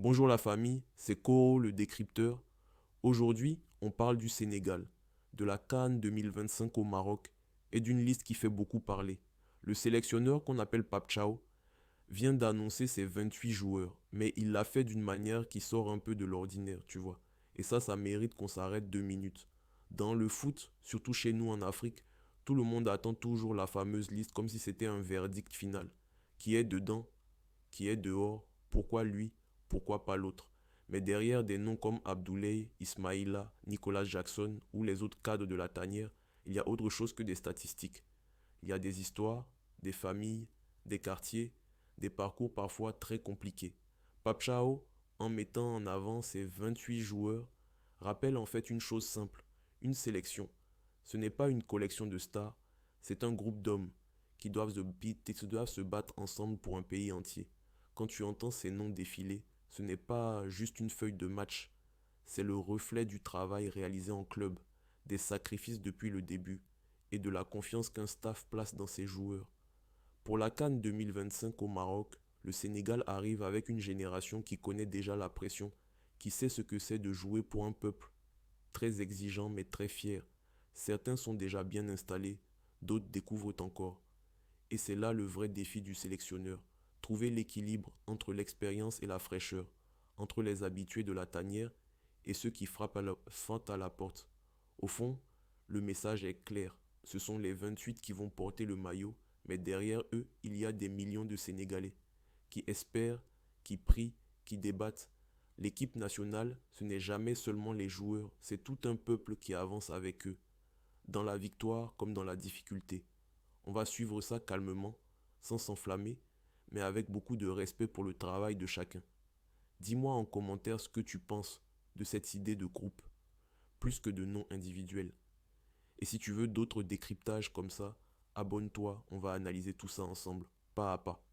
Bonjour la famille, c'est Koro le décrypteur. Aujourd'hui, on parle du Sénégal, de la CAN 2025 au Maroc et d'une liste qui fait beaucoup parler. Le sélectionneur qu'on appelle Pape Thiaw vient d'annoncer ses 28 joueurs, mais il l'a fait d'une manière qui sort un peu de l'ordinaire, tu vois. Et ça mérite qu'on s'arrête 2 minutes. Dans le foot, surtout chez nous en Afrique, tout le monde attend toujours la fameuse liste comme si c'était un verdict final. Qui est dedans, qui est dehors, pourquoi lui, pourquoi pas l'autre. Mais derrière des noms comme Abdoulaye, Ismaïla, Nicolas Jackson ou les autres cadres de la tanière, il y a autre chose que des statistiques. Il y a des histoires, des familles, des quartiers, des parcours parfois très compliqués. Pape Chao, en mettant en avant ses 28 joueurs, rappelle en fait une chose simple, une sélection. Ce n'est pas une collection de stars, c'est un groupe d'hommes qui doivent se battre ensemble pour un pays entier. Quand tu entends ces noms défiler, ce n'est pas juste une feuille de match, c'est le reflet du travail réalisé en club, des sacrifices depuis le début et de la confiance qu'un staff place dans ses joueurs. Pour la CAN 2025 au Maroc, le Sénégal arrive avec une génération qui connaît déjà la pression, qui sait ce que c'est de jouer pour un peuple très exigeant mais très fier. Certains sont déjà bien installés, d'autres découvrent encore. Et c'est là le vrai défi du sélectionneur. Trouver l'équilibre entre l'expérience et la fraîcheur, entre les habitués de la tanière et ceux qui frappent à la porte. Au fond, le message est clair. Ce sont les 28 qui vont porter le maillot, mais derrière eux, il y a des millions de Sénégalais qui espèrent, qui prient, qui débattent. L'équipe nationale, ce n'est jamais seulement les joueurs, c'est tout un peuple qui avance avec eux, dans la victoire comme dans la difficulté. On va suivre ça calmement, sans s'enflammer, mais avec beaucoup de respect pour le travail de chacun. Dis-moi en commentaire ce que tu penses de cette idée de groupe, plus que de noms individuels. Et si tu veux d'autres décryptages comme ça, abonne-toi, on va analyser tout ça ensemble, pas à pas.